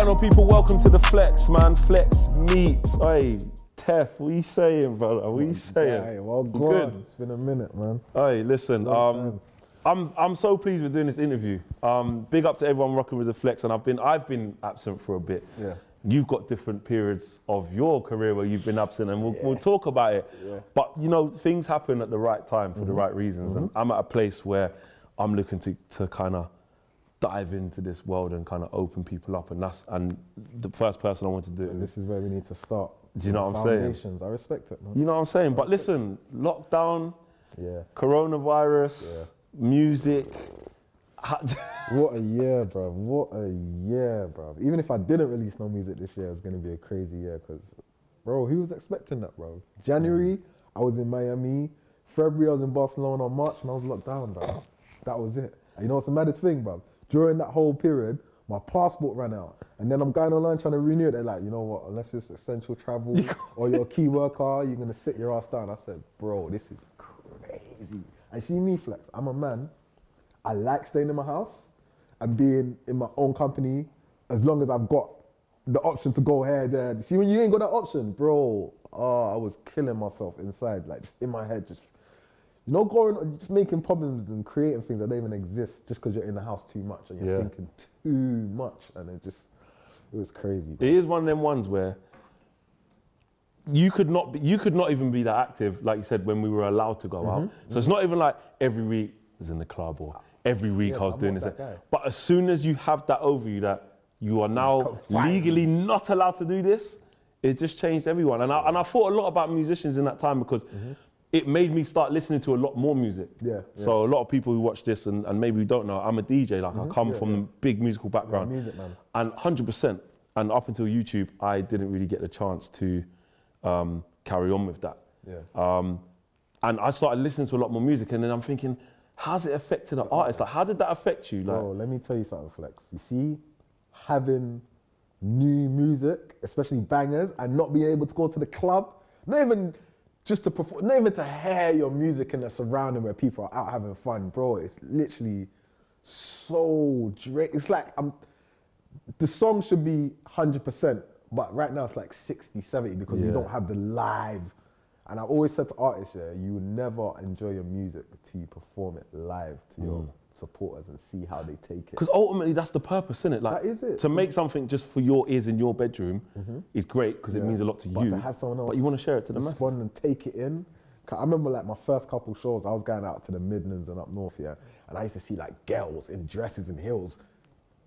going on, people? Welcome to the Flex, man. Flex meets. Hey, Tef, what you saying, brother? What you saying? Hey, well, Good. It's been a minute, man. Hey, listen. I'm so pleased with doing this interview. Big up to everyone rocking with the Flex, and I've been absent for a bit. Yeah. You've got different periods of your career where you've been absent, and we'll talk about it. Yeah. But you know, things happen at the right time for the right reasons, and I'm at a place where I'm looking to kind of dive into this world and kind of open people up, and the first person I want to do it with. This is where we need to start. Do you know what I'm saying? Foundations. I respect it, man. You know what I'm saying? But listen, lockdown, Yeah. coronavirus, music. What a year, bro. What a year, bro. Even if I didn't release no music this year, it was going to be a crazy year because, bro, who was expecting that, bro? January, I was in Miami. February, I was in Barcelona. March, and I was locked down, bro. That was it. And you know what's the maddest thing, bro? During that whole period, my passport ran out. And then I'm going online trying to renew it. They're like, you know what, unless it's essential travel or you're a key worker, you're going to sit your ass down. I said, bro, this is crazy. And see me, Flex, I'm a man. I like staying in my house and being in my own company as long as I've got the option to go here, there. See, when you ain't got that option, bro, I was killing myself inside, like just in my head, just, you know, just making problems and creating things that don't even exist just because you're in the house too much and you're thinking too much, and it was crazy. Bro. It is one of them ones where you could not even be that active, like you said, when we were allowed to go out. So it's not even like every week I was in the club or every week I was doing this. But as soon as you have that over you, that you are now legally not allowed to do this, it just changed everyone. And I thought a lot about musicians in that time because it made me start listening to a lot more music. So a lot of people who watch this and maybe don't know, I'm a DJ. Like I come from a big musical background. Music, man. And 100%. And up until YouTube, I didn't really get the chance to carry on with that. And I started listening to a lot more music, and then I'm thinking, how's it affected an artist? Like, how did that affect you? Like, bro, let me tell you something, Flex. You see, having new music, especially bangers, and not being able to go to the club, not even just to perform, not even to hear your music in a surrounding where people are out having fun, bro. It's literally so It's like the song should be 100%, but right now it's like 60, 70 because we don't have the live. And I always said to artists, you will never enjoy your music till you perform it live to your supporters and see how they take it. Because ultimately that's the purpose, isn't it? Like, that is it. To make something just for your ears in your bedroom is great because it means a lot to you. But to have someone else but you want to share it to the masses. Respond and take it in. I remember like my first couple shows, I was going out to the Midlands and up north, and I used to see like girls in dresses and heels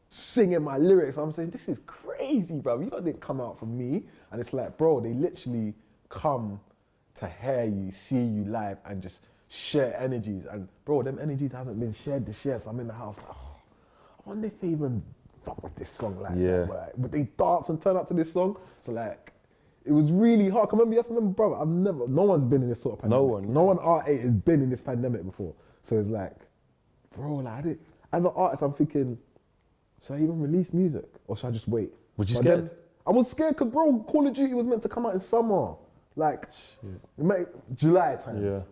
singing my lyrics. I'm saying, this is crazy, bro. You know, they come out for me. And it's like, bro, they literally come to hear you, see you live, and just share energies. And bro, them energies haven't been shared this year, so I'm in the house like, I wonder if they even fuck with this song like that. But they dance and turn up to this song. So like, it was really hard. You have to remember, bro, no one's been in this sort of pandemic. No one R8 has been in this pandemic before. So it's like, bro, like, as an artist, I'm thinking, should I even release music or should I just wait? Was you scared? Then, I was scared because, bro, Call of Duty was meant to come out in summer. Like, July times.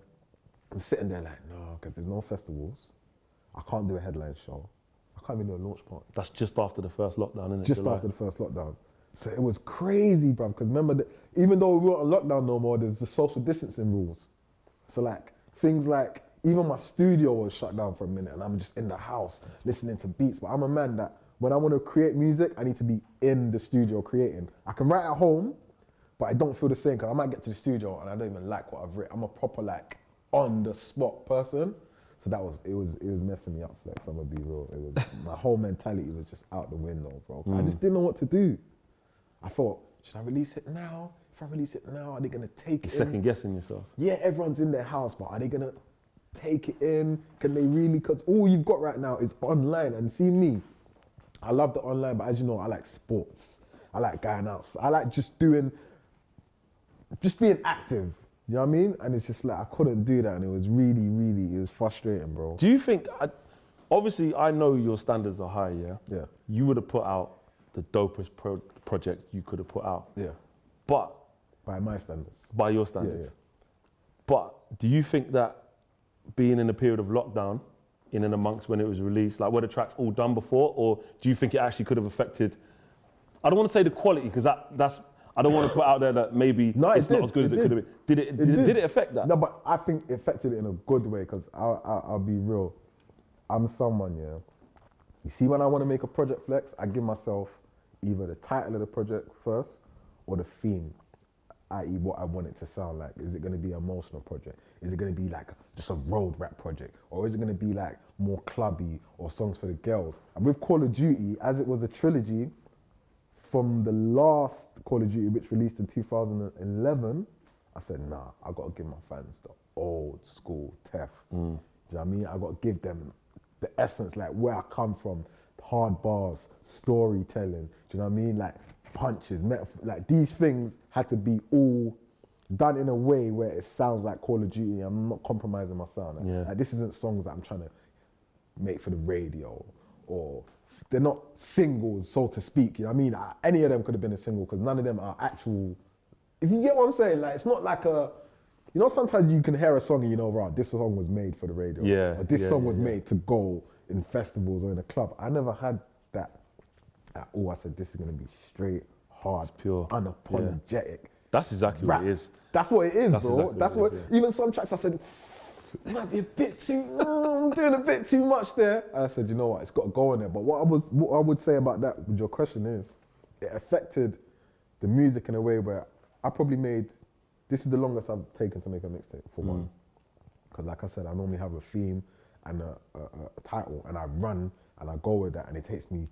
I'm sitting there like, no, because there's no festivals. I can't do a headline show. I can't even do a launch party. That's just after the first lockdown, isn't it? Just after the first lockdown. So it was crazy, bruv, because remember, even though we weren't on lockdown no more, there's the social distancing rules. So like, things like, even my studio was shut down for a minute and I'm just in the house listening to beats. But I'm a man that when I want to create music, I need to be in the studio creating. I can write at home, but I don't feel the same because I might get to the studio and I don't even like what I've written. I'm a proper like on the spot person. So it was messing me up, Flex. I'm gonna be real. It was my whole mentality was just out the window, bro. I just didn't know what to do. I thought, should I release it now? If I release it now, are they gonna take it? You're second guessing yourself. Yeah, everyone's in their house, but are they gonna take it in? Can they really? Because all you've got right now is online. And see me, I love the online, but as you know, I like sports. I like going out. I like just being active. You know what I mean? And it's just like, I couldn't do that. And it was it was frustrating, bro. Do you think, obviously I know your standards are high, Yeah. You would have put out the dopest project you could have put out. Yeah. But. By my standards. By your standards. Yeah. But do you think that being in a period of lockdown, in and amongst when it was released, like were the tracks all done before, or do you think it actually could have affected I don't want to say the quality because that's I don't want to put out there that maybe it's not as good as it could have been. Did it affect that? No, but I think it affected it in a good way because I'll be real. I'm someone, yeah. You see, when I want to make a project flex, I give myself either the title of the project first or the theme, i.e. what I want it to sound like. Is it going to be an emotional project? Is it going to be like just a road rap project? Or is it going to be like more clubby or songs for the girls? And with Call of Duty, as it was a trilogy, from the last Call of Duty, which released in 2011, I said, nah, I got to give my fans the old school Tef. Do you know what I mean? I got to give them the essence, like where I come from, hard bars, storytelling, do you know what I mean? Like punches, like these things had to be all done in a way where it sounds like Call of Duty. I'm not compromising my sound. Like this isn't songs that I'm trying to make for the radio, or they're not singles, so to speak. You know what I mean? Any of them could have been a single because none of them are actual. If you get what I'm saying, like it's not like a. You know, sometimes you can hear a song and you know, right, this song was made for the radio. Yeah. Or this song was made to go in festivals or in a club. I never had that at all. I said, this is going to be straight, hard, It's pure, unapologetic. That's exactly rap. what it is. That's what it is, That's bro. exactly That's what what. it is, Even some tracks, I said, it might be a bit too. I'm doing a bit too much there. And I said, you know what? It's got to go in there. But what I would say about that, with your question is, it affected the music in a way where I probably made. This is the longest I've taken to make a mixtape for one. Because like I said, I normally have a theme and a title, and I run and I go with that, and it takes me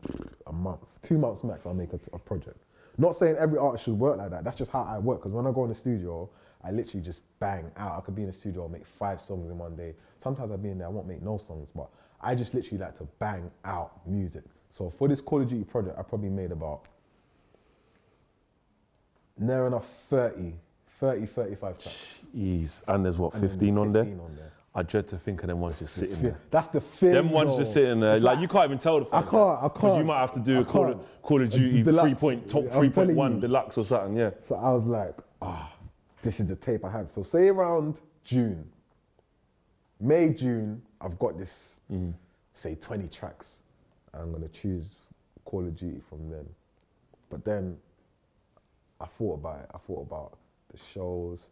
a month, 2 months max. I'll make a project. Not saying every artist should work like that. That's just how I work. Because when I go in the studio, I literally just bang out. I could be in the studio, I'll make 5 songs in one day. Sometimes I'll be in there, I won't make no songs, but I just literally like to bang out music. So for this Call of Duty project, I probably made about near enough 35 tracks. Jeez. And there's what, And then 15 there's on there? 15 on there. I dread to think of them ones just sitting there. That's the thing. Them ones though. just sitting there. It's Like you can't even tell the fans. I can't. Because you might have to do a Call of Duty Deluxe. 3.1 deluxe or something, yeah. So I was like, this is the tape I have. So say around June, May, June, I've got this, say 20 tracks. And I'm gonna choose Call of Duty from then. But then I thought about it. I thought about the shows.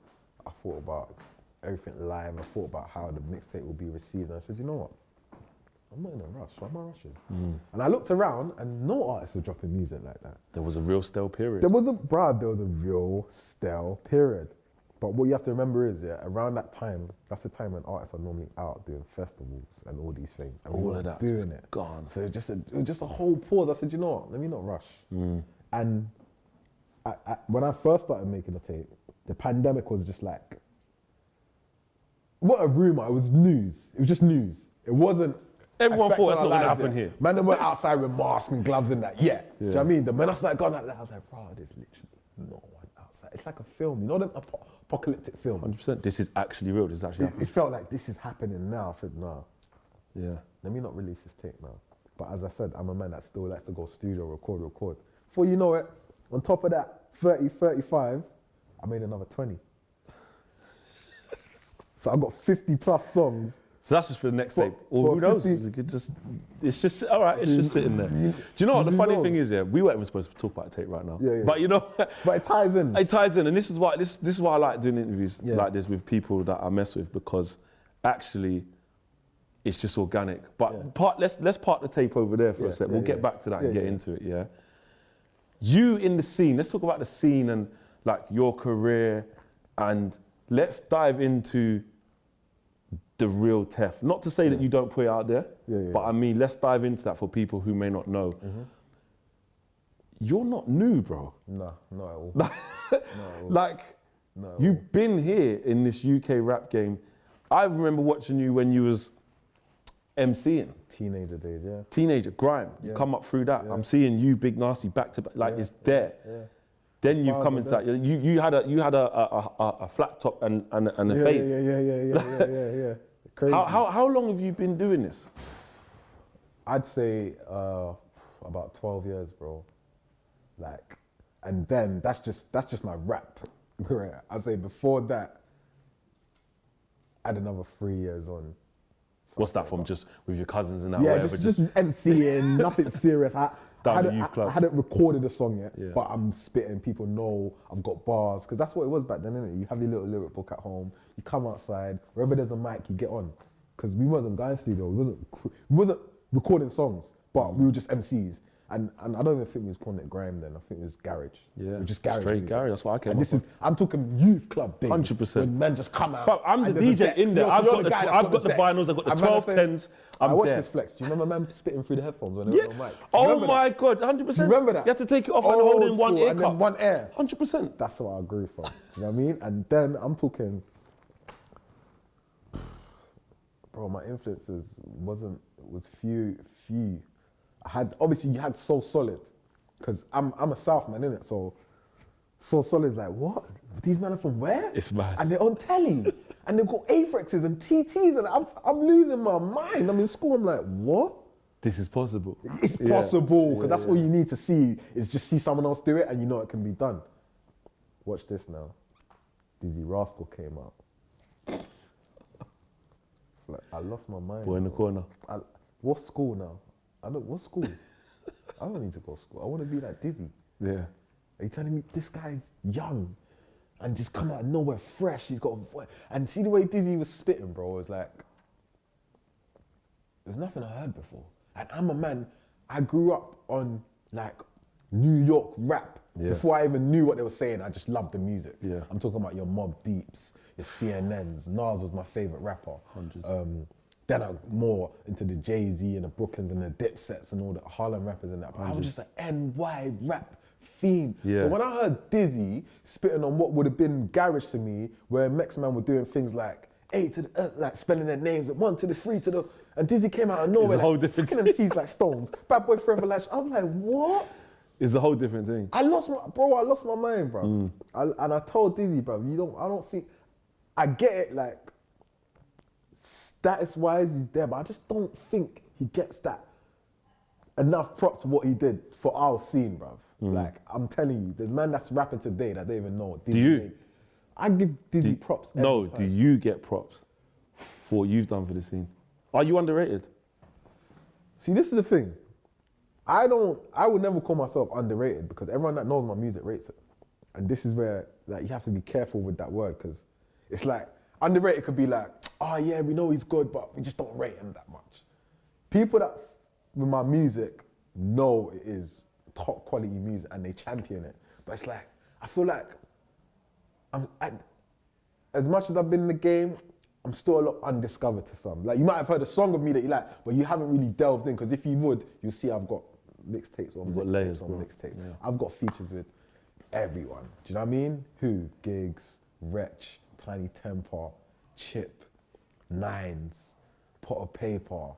I thought about everything live. I thought about how the mixtape will be received. And I said, you know what? I'm not in a rush. Why am I rushing? And I looked around and no artists were dropping music like that. There was a real stale period. There was a real stale period. But what you have to remember is, around that time, that's the time when artists are normally out doing festivals and all these things. And All we of were that doing just it. gone. So it was just a whole pause. I said, you know what? Let me not rush. And when I first started making the tape, the pandemic was just like, what a rumor. It was news. It was just news. It wasn't. Everyone thought it's not going to lives happen yet. here. Man, they went outside with masks and gloves and that. Yeah. Do you know what I mean? The when I started going like that, I was like, bro, there's literally no one outside. It's like a film. You know the apocalyptic film? 100%. This is actually real. This is actually It happening. felt like this is happening now. I said, no, Yeah. let me not release this tape now. But as I said, I'm a man that still likes to go studio, record. Before you know it, on top of that 30, 35, I made another 20. So I got 50 plus songs. So that's just for the next tape. Or who knows? It's just, all right, it's just sitting there. Do you know what? The funny thing is, we weren't even supposed to talk about a tape right now. Yeah. But you know, But it ties in. it ties in. And this is why I like doing interviews like this with people that I mess with, because actually it's just organic. But let's park the tape over there for a sec. We'll get back to that and get into it, yeah? You in the scene, let's talk about the scene and like your career, and let's dive into the real Tef. Not to say that you don't put it out there, but I mean, let's dive into that for people who may not know. You're not new, bro. No, not at all. You've been here in this UK rap game. I remember watching you when you was MCing. Teenager days, yeah. Teenager, grime. You come up through that. I'm seeing you, Big Nasty, back to back. Like it's there. Then you've come into that. You had a flat top and a fade. Yeah. Crazy. How long have you been doing this? I'd say about 12 years, bro. Like, and then that's just my rap career. I'd say before that, I had another 3 years on. What's that from? Just with your cousins and that? Yeah, whatever, just MCing, nothing serious. down the youth club. I hadn't recorded a song yet, Yeah. but I'm spitting. People know I've got bars because that's what it was back then, innit? You have your little lyric book at home. You come outside, wherever there's a mic, you get on. Because we wasn't going studio, we wasn't recording songs, but we were just MCs. And I don't even think we was calling it grime then. I think it was garage. Yeah, it was just garage. straight music. garage. That's what I came And up this is, I'm talking youth club days. 100%. When men just come out. Fam, I'm the and there's a DJ deck. in there. So I've you're got the guy that's I've got the decks. vinyls. I've got the And man are 12 saying, tens. I I'm watched there. this flex. Do you remember man spitting through the headphones when they Yeah. were on mic? Do you Oh remember my that? God, 100%. Do you remember that? You have to take it off and hold it in one Old ear school, and then cup. one air. 100%. That's what I agree from. You know what I mean? And then I'm talking, bro, my influences was few. I had, obviously you had So Solid, because I'm a South man, innit? So Solid's like, what? These men are from where? It's mad. And they're on telly. And they've got Afrexes and TTs, and I'm losing my mind. I'm in school, I'm like, what? This is possible. It's Yeah. possible, because Yeah, that's all you need to see, is just see someone else do it and you know it can be done. Watch this now. Dizzy Rascal came out. Like, I lost my mind. Boy in the bro. corner. What school now? What school? I don't need to go to school. I want to be like Dizzy. Yeah. Are you telling me this guy's young and just come out of nowhere fresh? He's got a voice. And see the way Dizzy was spitting, bro, it was like, there's nothing I heard before. And I'm a man, I grew up on like New York rap. Yeah. Before I even knew what they were saying, I just loved the music. Yeah. I'm talking about your Mobb Deeps, your CNNs. Nas was my favorite rapper. Then I'm more into the Jay-Z and the Brooklyns and the Dipsets and all the Harlem rappers and that. But I was just an NY rap fiend. Yeah. So when I heard Dizzy spitting on what would have been garage to me, where Mex Man were doing things like A to the, like spelling their names, 1 to the 3 to the, and Dizzy came out of nowhere. a whole like, different fucking MCs like Stones, Bad Boy Forever like, I was like, what? It's a whole different thing. I lost my mind, bro. And I told Dizzy, bro, I don't think, I get it, like, status-wise, he's there, but I just don't think he gets that enough props for what he did for our scene, bro. Like, I'm telling you, there's man that's rapping today that don't even know what Dizzy you? did. I give Dizzy props every No, time. do you get props for what you've done for the scene? Are you underrated? See, this is the thing. I would never call myself underrated because everyone that knows my music rates it. And this is where like you have to be careful with that word because it's like underrated could be like, oh yeah, we know he's good, but we just don't rate him that much. People that with my music know it is top quality music and they champion it. But it's like, I feel like as much as I've been in the game, I'm still a lot undiscovered to some. Like you might have heard a song of me that you like, but you haven't really delved in because if you would, you'll see I've got mixtapes on You've got layers, mixtapes on bro. mixtapes. Yeah. I've got features with everyone. Do you know what I mean? Who? Gigs, Wretch, Tiny Temper, Chip, Nines, Pot of Paper,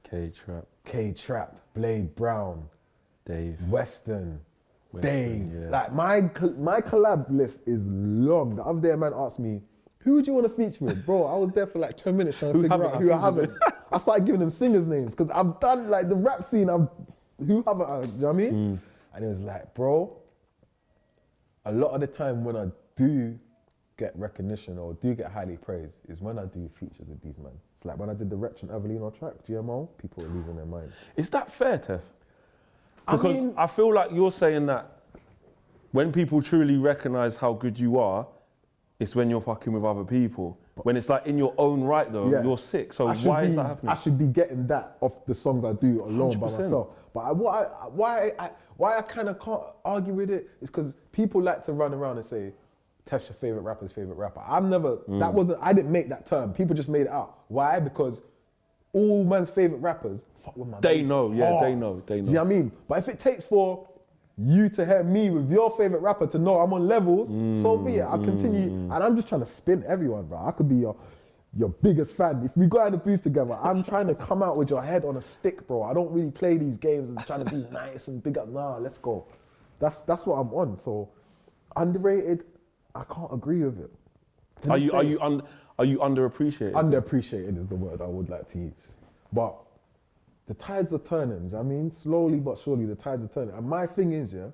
K-Trap, K-Trap, Blade Brown, Dave. Western, Dave. yeah. Like my collab list is long. The other day a man asked me, who would you want to feature with? Bro, I was there for like 10 minutes trying to figure out who I haven't. I started giving them singers' names because I've done like the rap scene, who haven't I, do you know what I mean? And it was like, bro, a lot of the time when I do get recognition or do get highly praised is when I do features with these men. It's like when I did the Wretch and Evelino track, GMO, people were losing their mind. Is that fair, Tef? Because mean- I feel like you're saying that when people truly recognise how good you are, it's when you're fucking with other people. When it's like in your own right though, Yeah. you're sick. So I should why is be- that happening? I should be getting that off the songs I do alone by 100%. myself. But why I kind of can't argue with it is because people like to run around and say, Tef's your favorite rapper's favorite rapper. I've never, I didn't make that term. People just made it out. Why? Because all man's favorite rappers fuck with my They bass know, yeah, hard. they know. Do you know what I mean? But if it takes for you to hear me with your favorite rapper to know I'm on levels, so be it. I'll continue. And I'm just trying to spin everyone, bro. I could be your biggest fan. If we go out in the booth together, I'm trying to come out with your head on a stick, bro. I don't really play these games and trying to be nice and big up. Nah, let's go. That's what I'm on. So underrated, I can't agree with it. To Are this you day, underappreciated? underappreciated is the word I would like to use. But the tides are turning, do you know what I mean? Slowly but surely the tides are turning. And my thing is, yeah,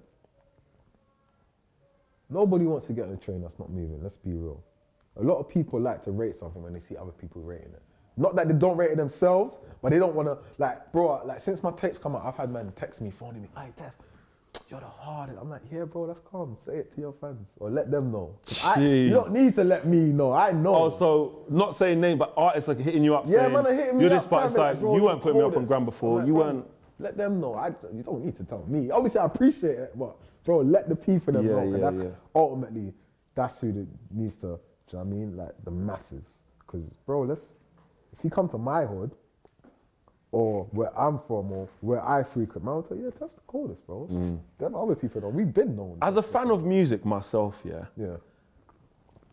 nobody wants to get on a train that's not moving, let's be real. A lot of people like to rate something when they see other people rating it. Not that they don't rate it themselves, but they don't want to, like, bro, like, since my tapes come out, I've had men text me, phoning me, hey, Tef, you're the hardest. I'm like, yeah, bro, that's calm. Say it to your fans or let them know. You don't need to let me know. I know. Oh, so not saying name, but artists are hitting you up saying, man, are hitting me you're up, this, but it's like, bro, you weren't putting me up on gram before. Like, You bro, weren't. Let them know. You don't need to tell me. Obviously, I appreciate it, but bro, let the people know. And ultimately, that's who needs to, do you know what I mean? Like the masses. Because, bro, if you come to my hood, or where I'm from, or where I frequent, man, I'll tell you, yeah, that's the coolest, bro. Them other people don't. We've been known. As a fan of music myself, yeah,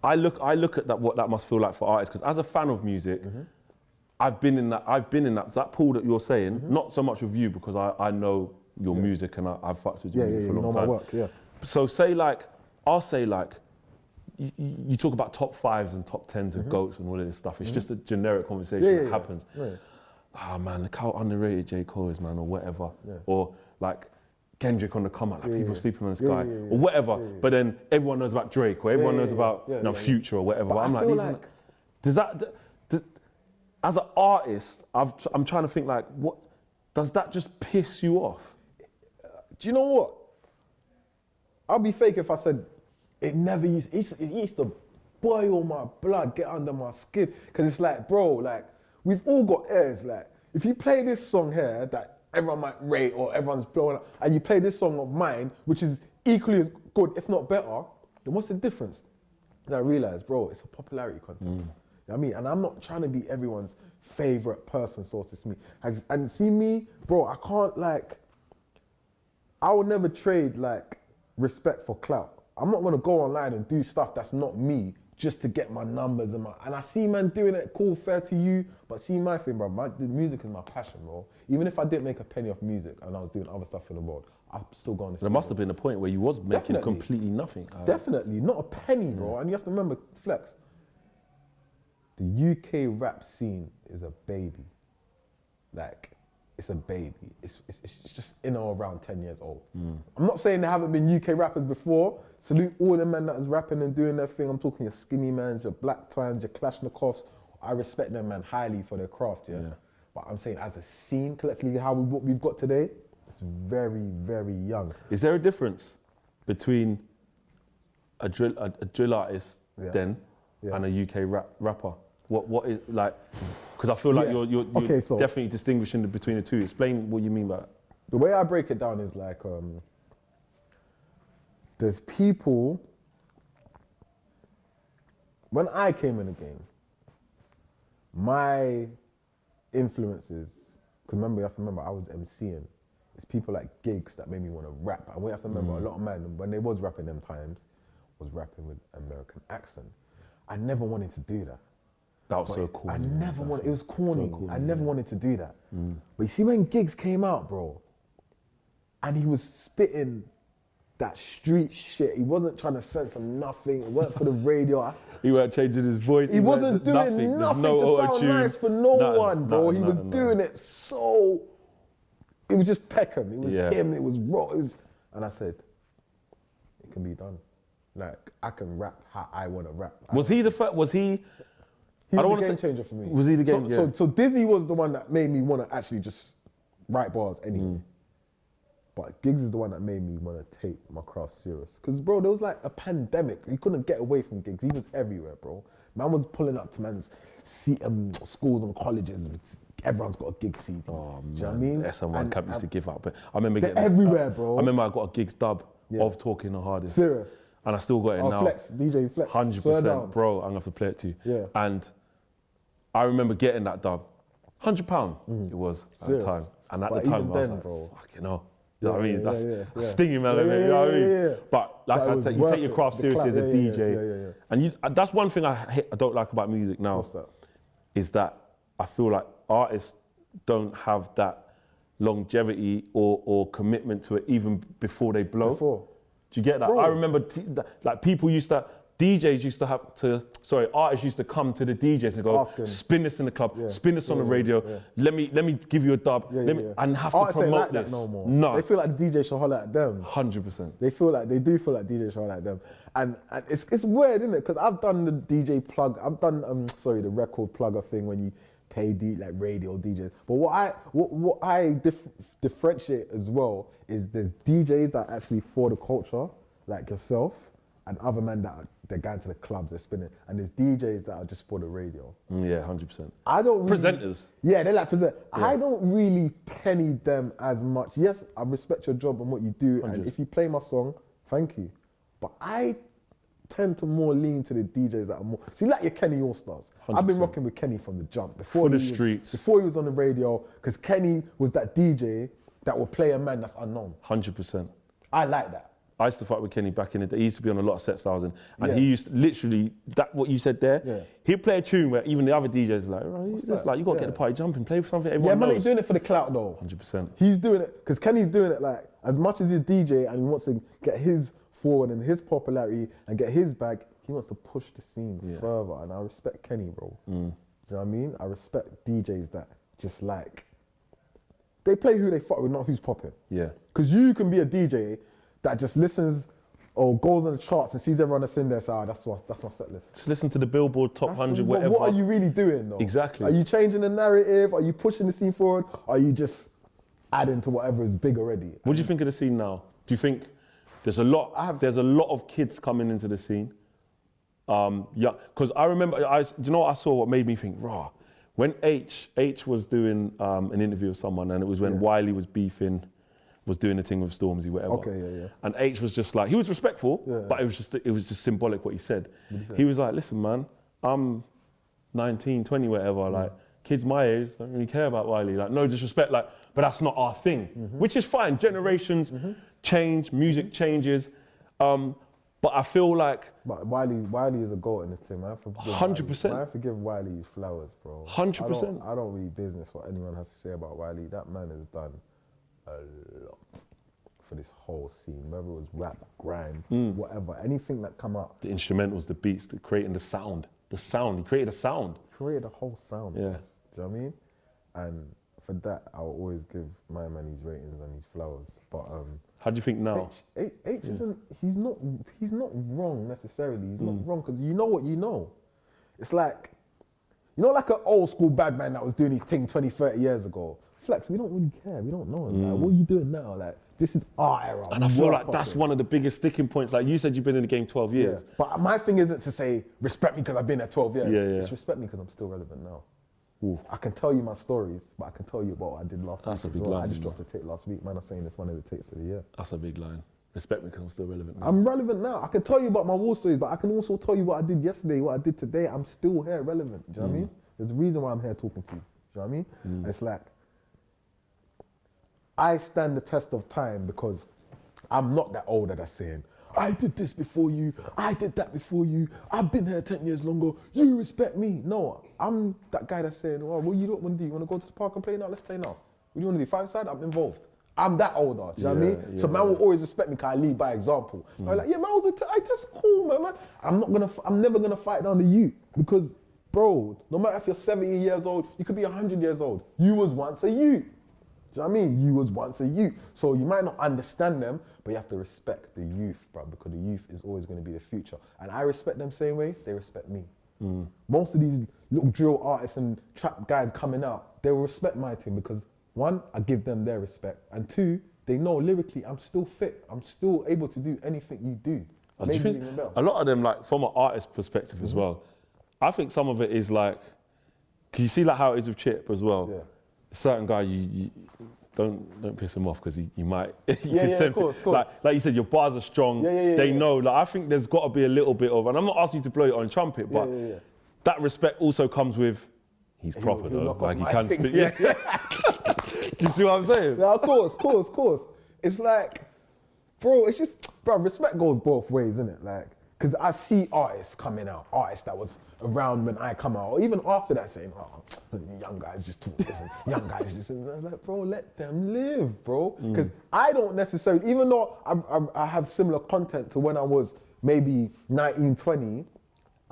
I look at that, what that must feel like for artists. Because as a fan of music, I've been in that pool that you're saying. Not so much with you because I know your music and I've fucked with your music for a long time. My work, So I'll say you talk about top 5s and top 10s of GOATs and all of this stuff. It's just a generic conversation that happens. Ah, man, look how underrated J. Cole is, man, or whatever. Or like Kendrick on the come up, like people sleeping on the sky, or whatever. But then everyone knows about Drake, or everyone knows about Future or whatever. But I'm like, does that, as an artist, I'm trying to think like, what, does that just piss you off? Do you know what? I'll be fake if I said it never used, it used to boil my blood, get under my skin. Cause it's like, bro, like, we've all got ears. Like, if you play this song here that everyone might rate or everyone's blowing up, and you play this song of mine, which is equally as good, if not better, then what's the difference? And I realized, bro, it's a popularity contest. You know what I mean? And I'm not trying to be everyone's favorite person, so to speak. And see me, bro, I can't I will never trade like respect for clout. I'm not gonna go online and do stuff that's not me just to get my numbers and I see man doing it, cool, fair to you, but see my thing, bro, the music is my passion, bro. Even if I didn't make a penny off music and I was doing other stuff in the world, I'm still going to There must have been a point where you was making completely nothing. Definitely, not a penny, bro. And you have to remember, Flex, the UK rap scene is a baby. Like, it's a baby. It's just in or around 10 years old. I'm not saying there haven't been UK rappers before. Salute all the men that was rapping and doing their thing. I'm talking your Skinny Mans, your Black Twines, your Kalashnikovs. I respect them, man, highly for their craft, But I'm saying as a scene, collectively, what we've got today, it's very, very young. Is there a difference between a drill artist then and a UK rapper? What is, like, because I feel like you're so definitely distinguishing between the two. Explain what you mean by that. The way I break it down is like, there's people, when I came in the game, my influences, because remember, you have to remember, I was MCing. It's people like Gigs that made me want to rap. And we have to remember, a lot of men, when they was rapping them times, was rapping with American accent. I never wanted to do that. That was so cool. I never wanted, it was corny. So cool, I never wanted to do that. But you see when Gigs came out, bro, and he was spitting that street shit. He wasn't trying to censor nothing. It weren't for the radio. He weren't changing his voice. He wasn't doing nothing to sound nice for no one, bro. He was doing it so, it was just Peckham. It was him, it was raw. And I said, it can be done. Like, I can rap how I want to rap. Was he the first, was he? He was the game changer for me. Was he the game? So Dizzy was the one that made me want to actually just write bars anyway. But Giggs is the one that made me want to take my craft serious. Because, bro, there was like a pandemic. You couldn't get away from Giggs. He was everywhere, bro. Man was pulling up to man's schools and colleges. Everyone's got a Giggs CD. Oh, man. Do you know what I mean? SN1 camp used to give up. But I remember getting everywhere, bro. I remember I got a Giggs dub of Talking the Hardest. Serious? And I still got it now. Flex, DJ Flex. 100%. Bro, I'm going to have to play it to you. Yeah. And I remember getting that dub. £100 it was at the time. And at the time, I was like, fucking hell. You know what I mean? That's stinging, man. You know what I mean? But like I said, you take your craft seriously as a DJ. And that's one thing I don't like about music now. What's that? Is that I feel like artists don't have that longevity or commitment to it even before they blow. Do you get that? Bro. I remember like people used to, DJs used to have to, artists used to come to the DJs and go, spin this in the club, spin this on the radio, let me give you a dub, and have to promote this. No more. No. They feel like the DJ should holler at them. 100%. They do feel like DJ should holler at them. And it's weird, isn't it? Because I've done the DJ plug, I've done, the record plugger thing when you pay like radio DJs. But what I differentiate as well is there's DJs that are actually for the culture, like yourself, and other men they're going to the clubs, they're spinning, and there's DJs that are just for the radio. Yeah, 100%. I don't really, presenters. Yeah, they're like present. Yeah. I don't really penny them as much. Yes, I respect your job and what you do, 100. and if you play my song, thank you. But I tend to more lean to the DJs that are more. See, like your Kenny All Stars. I've been 100%. rocking with Kenny from the jump For the streets. Before he was on the radio, because Kenny was that DJ that would play a man that's unknown. 100%. I like that. I used to fight with Kenny back in the day. He used to be on a lot of set styles, and Yeah. he used to literally, what you said there, Yeah. he'd play a tune where even the other DJs are like, right, What's that's that? like, you got to Yeah. get the party jumping, play for something Yeah, everyone man, knows. he's doing it for the clout though. 100%. He's doing it because Kenny's doing it like as much as he's DJ and he wants to get his forward and his popularity and get his bag. He wants to push the scene further, and I respect Kenny, bro. Do you know what I mean? I respect DJs that just like they play who they fuck with, not who's popping. Yeah. Because you can be a DJ that just listens or goes on the charts and sees everyone that's in there. So that's my set list. Just listen to the Billboard Top 100, whatever. What are you really doing though? Exactly. Are you changing the narrative? Are you pushing the scene forward? Are you just adding to whatever is big already? What do you think of the scene now? Do you think there's a lot of kids coming into the scene? Yeah, because I remember, do you know what I saw? What made me think, raw, when H was doing an interview with someone, and it was when Wiley was beefing, was doing the thing with Stormzy, whatever. Okay, yeah. And H was just like, he was respectful, but it was just symbolic what he said. He was like, listen, man, I'm 19, 20, whatever. Like kids my age don't really care about Wiley. Like no disrespect, like, but that's not our thing, which is fine. Generations change, music changes. But I feel like... But Wiley is a goat in this team. 100%. I have to give Wiley his flowers, bro. 100%. I don't read business what anyone has to say about Wiley. That man has done a lot for this whole scene, whether it was rap, grime, whatever, anything that come up. The instrumentals, the beats, creating the sound. The sound, he created a sound. Created a whole sound. Yeah. Do you know what I mean? And for that, I'll always give my man his ratings and his flowers. But how do you think now? H isn't, he's not wrong necessarily. He's not wrong because you know what you know. It's like, you know, like an old school bad man that was doing his thing 20, 30 years ago. Flex, we don't really care. We don't know him. Like, what are you doing now? Like, this is our era. And I feel like that's one of the biggest sticking points. Like you said, you've been in the game 12 years. Yeah. But my thing isn't to say, respect me because I've been there 12 years. Yeah. It's respect me because I'm still relevant now. Ooh. I can tell you my stories, but I can tell you about what I did last That's week. a big line, I just man. dropped a tape last week. Man, I'm saying it's one of the tapes of the year. That's a big line. Respect me because I'm still relevant. Man. I'm relevant now. I can tell you about my war stories, but I can also tell you what I did yesterday, what I did today. I'm still here relevant. Do you know what I mean? There's a reason why I'm here talking to you. Do you know what I mean? And it's like, I stand the test of time because I'm not that older that's saying, I did this before you, I did that before you, I've been here 10 years longer, you respect me. No, I'm that guy that's saying, oh, what you don't want to do? You want to go to the park and play now? Let's play now. What do you want to do? 5-side? I'm involved. I'm that older, do you know what I mean? So man will always respect me because I lead by example. I'm like, yeah, man, I was with that's cool, man. I'm never gonna fight down the youth because, bro, no matter if you're 70 years old, you could be 100 years old. You was once a youth. Do you know what I mean? You was once a youth. So you might not understand them, but you have to respect the youth, bro, because the youth is always going to be the future. And I respect them same way, they respect me. Most of these little drill artists and trap guys coming out, they will respect my team because one, I give them their respect. And two, they know lyrically I'm still fit. I'm still able to do anything you do. Do you think a lot of them, like from an artist perspective as well, I think some of it is like, because you see like how it is with Chip as well. Yeah. Certain guy, you don't piss him off because you might. Of course. Like you said, your bars are strong. They know. Like I think there's got to be a little bit of, and I'm not asking you to blow it on trumpet, but that respect also comes with. He's proper though. Like he can speak. Yeah. Do you see what I'm saying? Yeah, of course. It's like, bro, it's just, bro, respect goes both ways, isn't it? Like, because I see artists coming out, artists that was around when I come out, or even after that saying, oh, young guys just talk this, and young guys just, and I'm like, bro, let them live, bro. Because I don't necessarily, even though I have similar content to when I was maybe 19, 20,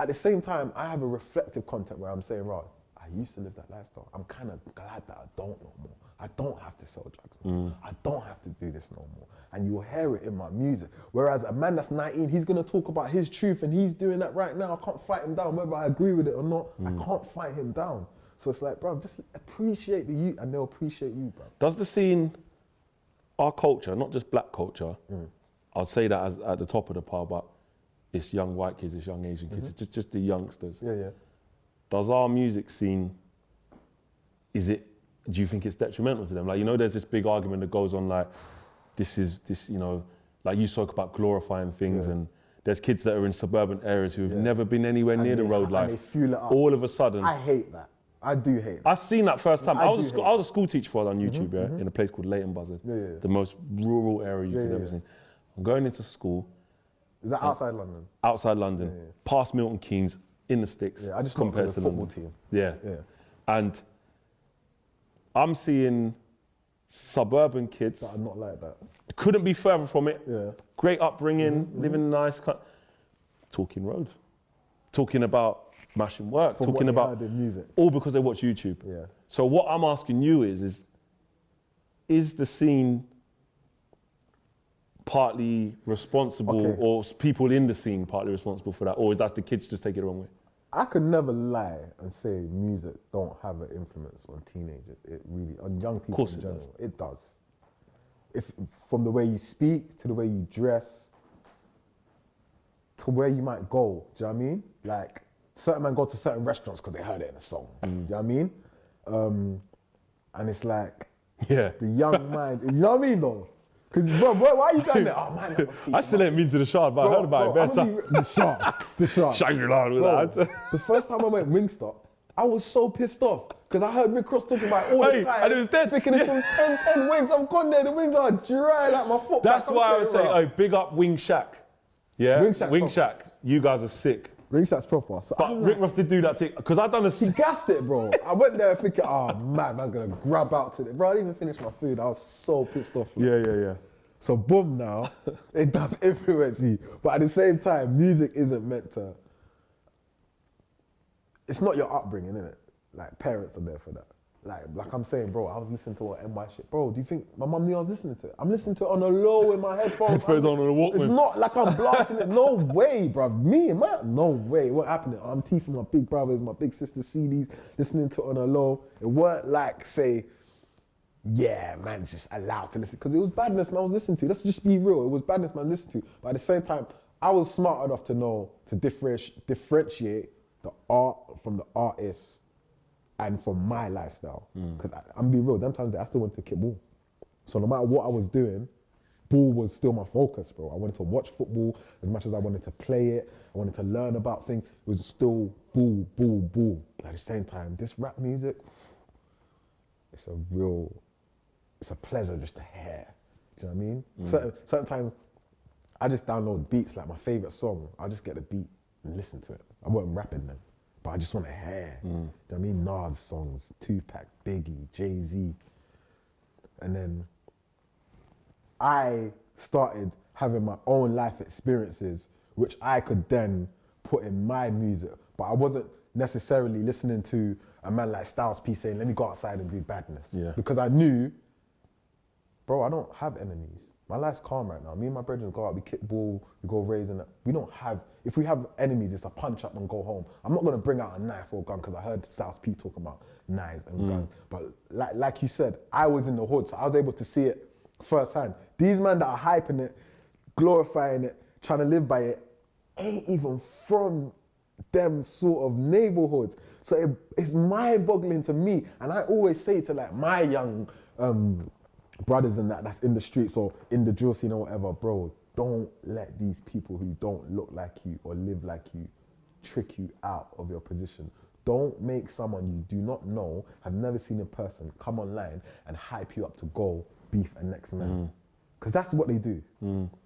at the same time, I have a reflective content where I'm saying, right, I used to live that lifestyle. I'm kind of glad that I don't no more. I don't have to sell drugs no more. I don't have to do this no more. And you'll hear it in my music. Whereas a man that's 19, he's gonna talk about his truth and he's doing that right now. I can't fight him down, whether I agree with it or not. I can't fight him down. So it's like, bro, just appreciate the youth and they'll appreciate you, bro. Does the scene, our culture, not just black culture, I'd say that as at the top of the pile, but it's young white kids, it's young Asian kids, it's just the youngsters. Yeah. Does our music scene, do you think it's detrimental to them? Like, there's this big argument that goes on like, like you spoke about glorifying things, and there's kids that are in suburban areas who've never been anywhere near the road life. And they fuel it up. All of a sudden. I hate that. I do hate that. I seen that first time. I was a school teacher for it on YouTube, in a place called Leighton Buzzard, the most rural area you could ever see. I'm going into school. Is that outside London? Outside London, past Milton Keynes, in the sticks. Yeah, I just compared compared to the football London. team. Yeah. Yeah. And I'm seeing suburban kids. That are not like that. Couldn't be further from it. Yeah. Great upbringing, living nice. Talking road. Talking about mashing work. From talking what they about heard in music. all because they watch YouTube. Yeah. So what I'm asking you is the scene partly responsible, or people in the scene partly responsible for that, or is that the kids just take it the wrong way? I could never lie and say music don't have an influence on teenagers. It really, on young people in general, it does. If from the way you speak to the way you dress to where you might go, do you know what I mean? Like certain men go to certain restaurants because they heard it in a song. Do you know what I mean? And it's like the young mind. You know what I mean though? Because bro, why are you going there? Oh man, that must be. I still ain't been to the Shard, but I heard about it better. The Shard. Shangri-La. The first time I went Wingstop, I was so pissed off because I heard Rick Ross talking about all the time. And it was dead. Thinking it's some 10 wings. I've gone there. The wings are dry like my foot. That's why I was saying, big up Wing Shack. Yeah, Wing Shack. You guys are sick. Wing Shack's proper. So but Rick Ross did do that thing because I done He gassed it, bro. I went there thinking, oh man, I'm gonna grab out to it. Bro, I didn't even finish my food. I was so pissed off. Like. Yeah. So boom, now it does influence you, but at the same time, music isn't meant to. It's not your upbringing, innit? Like parents are there for that. Like I'm saying, bro, I was listening to NY shit. Bro, do you think my mum knew I was listening to it? I'm listening to it on a low in my headphones. Headphones on a Walkman. It's not like I'm blasting it. No way, bro. No way. What happened? I'm teething my big brothers, my big sister's CDs, listening to it on a low. It weren't like, say, yeah, man, just allowed to listen. Because it was badness, man, I was listening to. Let's just be real. It was badness, man, listened to. But at the same time, I was smart enough to know to differentiate the art from the artist and from my lifestyle. Because I'm be real, them times I still wanted to kick ball. So no matter what I was doing, ball was still my focus, bro. I wanted to watch football as much as I wanted to play it. I wanted to learn about things. It was still ball. At the same time, this rap music, it's a pleasure just to hear. Do you know what I mean? Certain times, I just download beats, like my favorite song. I'll just get the beat and listen to it. I wasn't rapping then, but I just want to hear. Do you know what I mean? Nas songs, Tupac, Biggie, Jay-Z. And then I started having my own life experiences, which I could then put in my music. But I wasn't necessarily listening to a man like Styles P saying, let me go outside and do badness. Yeah. Because I knew, bro, I don't have enemies. My life's calm right now. Me and my brethren go out, we kick ball, we go raising it. We don't have, if we have enemies, it's a punch up and go home. I'm not gonna bring out a knife or a gun because I heard Styles P talk about knives and guns. But like you said, I was in the hood, so I was able to see it firsthand. These men that are hyping it, glorifying it, trying to live by it, ain't even from them sort of neighborhoods. So it's mind-boggling to me. And I always say to like my young brothers and that's in the streets or in the drill scene or whatever, bro, don't let these people who don't look like you or live like you trick you out of your position. Don't make someone you do not know, have never seen in person, come online and hype you up to go beef and next man. Because that's what they do.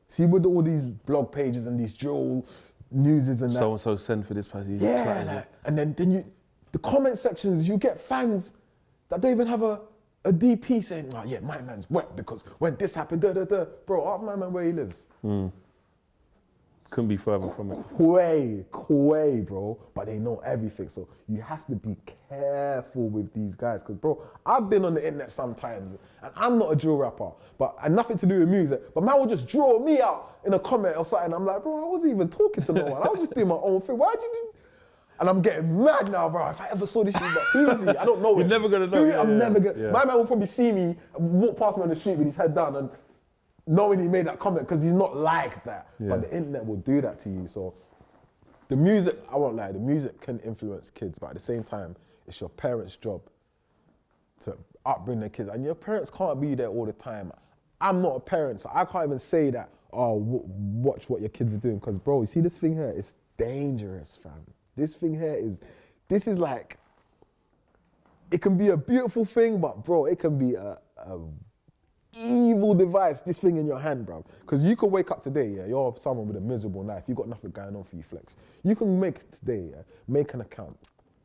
See, with all these blog pages and these drill newses and that. So-and-so send for this person. Yeah, like, and then you, the comment sections, you get fans that don't even have a DP saying, oh yeah, my man's wet because when this happened, Bro, ask my man where he lives. Couldn't be further from it. Quay, bro. But they know everything. So you have to be careful with these guys. Because, bro, I've been on the internet sometimes and I'm not a drill rapper, and nothing to do with music. But man will just draw me out in a comment or something. I'm like, bro, I wasn't even talking to no one. I was just doing my own thing. Why'd you And I'm getting mad now, bro. If I ever saw this shit, but who is he? I don't know him. You're never gonna know. I'm never gonna. My man will probably see me walk past me on the street with his head down and knowing he made that comment because he's not like that. Yeah. But the internet will do that to you. So the music, I won't lie, the music can influence kids, but at the same time, it's your parents' job to upbring their kids. And your parents can't be there all the time. I'm not a parent, so I can't even say that, watch what your kids are doing. Because, bro, you see this thing here? It's dangerous, fam. This thing here this is like, it can be a beautiful thing, but bro, it can be a evil device, this thing in your hand, bro. Because you could wake up today, yeah, you're someone with a miserable life, you got nothing going on for you, Flex. You can make today, yeah, make an account,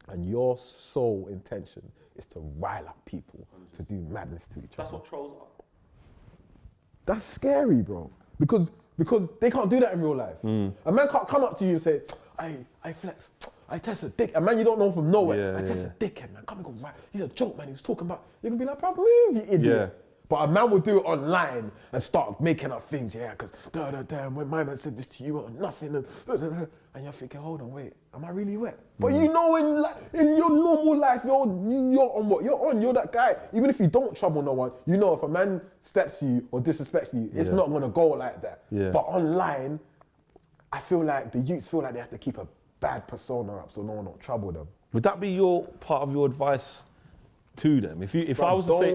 and your sole intention is to rile up people to do madness to each other. That's what trolls are. That's scary, bro. Because they can't do that in real life. A man can't come up to you and say, I Flex, I test a dick. A man you don't know from nowhere. I test a dickhead, man. Come and go right. He's a joke, man. He was talking about. You can be like, bro, move, you idiot. Yeah. But a man will do it online and start making up things, yeah, because when my man said this to you or nothing, and you're thinking, hold on, wait, am I really wet? But you know, in your normal life, you're on what? You're that guy. Even if you don't trouble no one, you know if a man steps to you or disrespects you, it's not gonna go like that. Yeah. But online, I feel like the youths feel like they have to keep a bad persona up so no one don't trouble them. Would that be your part of your advice to them? If I was to say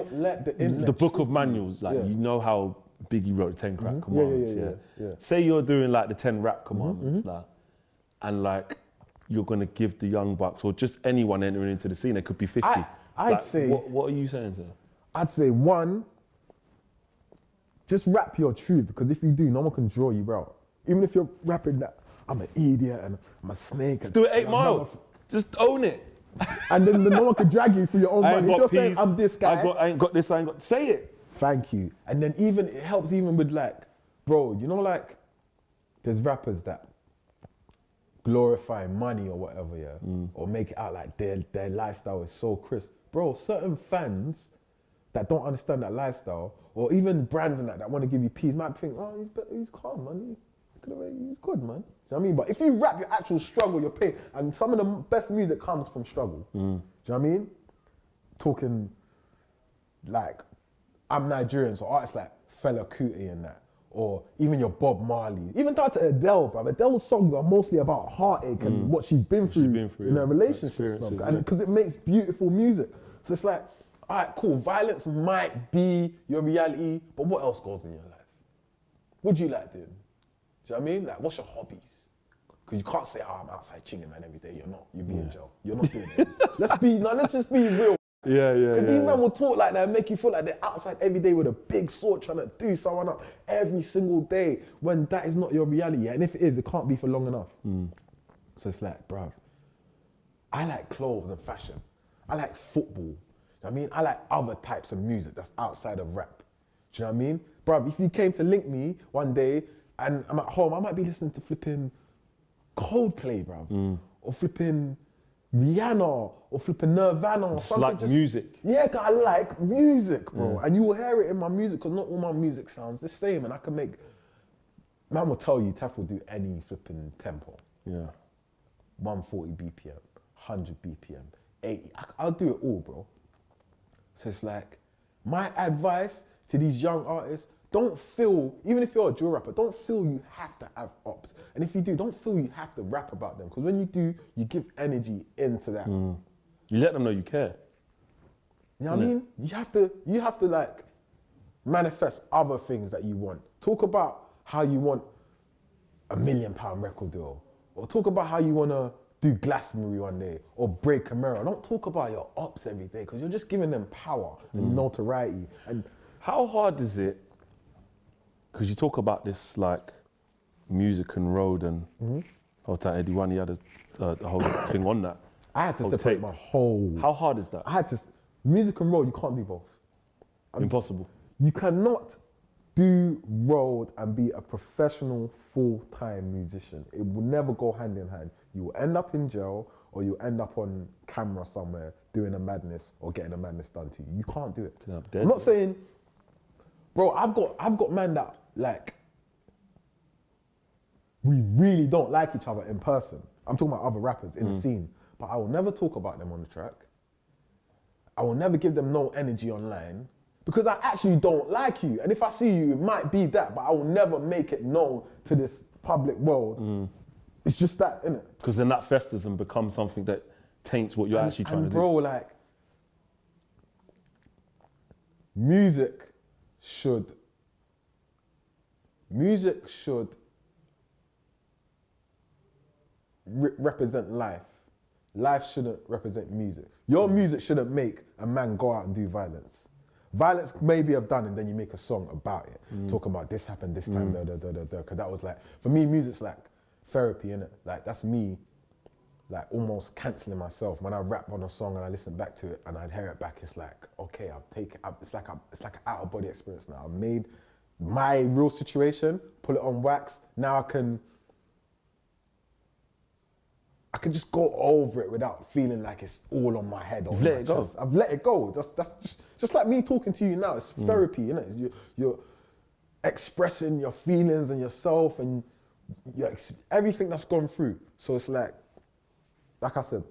the book of manuals, like you know how Biggie wrote the 10 crack commandments, yeah. Say you're doing like the 10 rap commandments, and like you're gonna give the young bucks or just anyone entering into the scene, it could be 50. I'd say. What are you saying to them? I'd say one, just rap your truth, because if you do, no one can draw you out. Even if you're rapping that I'm an idiot and I'm a snake. Just do it 8 Mile. Just own it. And then no one can drag you for your own money. If you're saying I'm this guy, I ain't got this. I ain't got. Say it. Thank you. And then even it helps even with like, bro, you know, like there's rappers that glorify money or whatever, yeah, or make it out like their lifestyle is so crisp, bro. Certain fans that don't understand that lifestyle, or even brands and that want to give you peace, might think, oh, he's calm, man. He's good, man. Do you know what I mean? But if you rap your actual struggle, your pain, and some of the best music comes from struggle. Do you know what I mean? Talking like, I'm Nigerian, so artists like Fela Kuti and that, or even your Bob Marley, even down to Adele, bro. Adele's songs are mostly about heartache and what she's been through in her relationships, bro. And because it makes beautiful music. So it's like, all right, cool, violence might be your reality, but what else goes in your life? What do you like doing? Do you know what I mean? Like, what's your hobbies? Because you can't say, I'm outside chinging, man, every day. You're not. You'll be in jail. You're not doing it. Let's just be real. Yeah. Because these men will talk like that and make you feel like they're outside every day with a big sword trying to do someone up every single day when that is not your reality. And if it is, it can't be for long enough. So it's like, bruv, I like clothes and fashion. I like football. You know what I mean? I like other types of music that's outside of rap. Do you know what I mean? Bruv, if you came to link me one day and I'm at home, I might be listening to flipping Coldplay, bruv. Or flipping Rihanna, or flipping Nirvana, or something. Like music. Yeah, 'cause I like music, bro. And you will hear it in my music, because not all my music sounds the same. And I can make, man will tell you, Tef will do any flipping tempo. Yeah. 140 BPM, 100 BPM, 80. I'll do it all, bro. So it's like, my advice to these young artists, don't feel, even if you're a drill rapper, don't feel you have to have ops. And if you do, don't feel you have to rap about them. Because when you do, you give energy into that. You let them know you care. You know what I mean? You have to like manifest other things that you want. Talk about how you want £1 million record deal. Or talk about how you want to do Glastonbury one day or break a mirror. Don't talk about your ops every day, because you're just giving them power and notoriety. And how hard is it? Because you talk about this like music and road and whole time Eddie One, he had a whole thing on that. I had to separate my whole. How hard is that? I had to. Music and road, you can't do both. Impossible. You cannot do road and be a professional full-time musician. It will never go hand in hand. You will end up in jail, or you end up on camera somewhere doing a madness or getting a madness done to you. You can't do it. I'm not saying, bro, I've got man that like, we really don't like each other in person. I'm talking about other rappers in the scene, but I will never talk about them on the track. I will never give them no energy online because I actually don't like you. And if I see you, it might be that, but I will never make it known to this public world. It's just that, innit? Because then that festers and becomes something that taints what you're actually trying to bro, do. like, music should represent life. Life shouldn't represent music. Your music shouldn't make a man go out and do violence. Violence maybe have done, and then you make a song about it, talking about this happened this time, because that was like, for me, music's like therapy, innit? Like, that's me, like, almost cancelling myself. When I rap on a song and I listen back to it and I hear it back, it's like, okay, it's like an out of body experience now. I've made my real situation, pull it on wax. Now I can just go over it without feeling like it's all on my head. You've let it go. I've let it go. That's just like me talking to you now. It's therapy, innit? You're expressing your feelings and yourself and everything that's gone through. So it's like I said,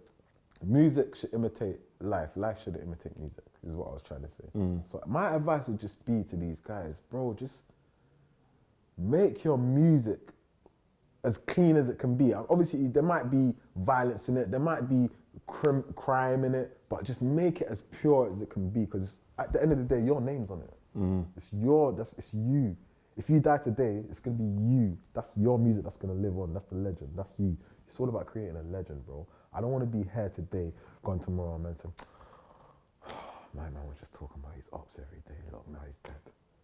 music should imitate life. Life should imitate music, is what I was trying to say. So my advice would just be to these guys, bro, just make your music as clean as it can be. Obviously, there might be violence in it, there might be crime in it, but just make it as pure as it can be, because at the end of the day, your name's on it. It's you. If you die today, it's gonna be you. That's your music that's gonna live on. That's the legend. That's you. It's all about creating a legend, bro. I don't want to be here today, gone tomorrow, man. Saying, my man was just talking about his ops every day. Look, now he's dead.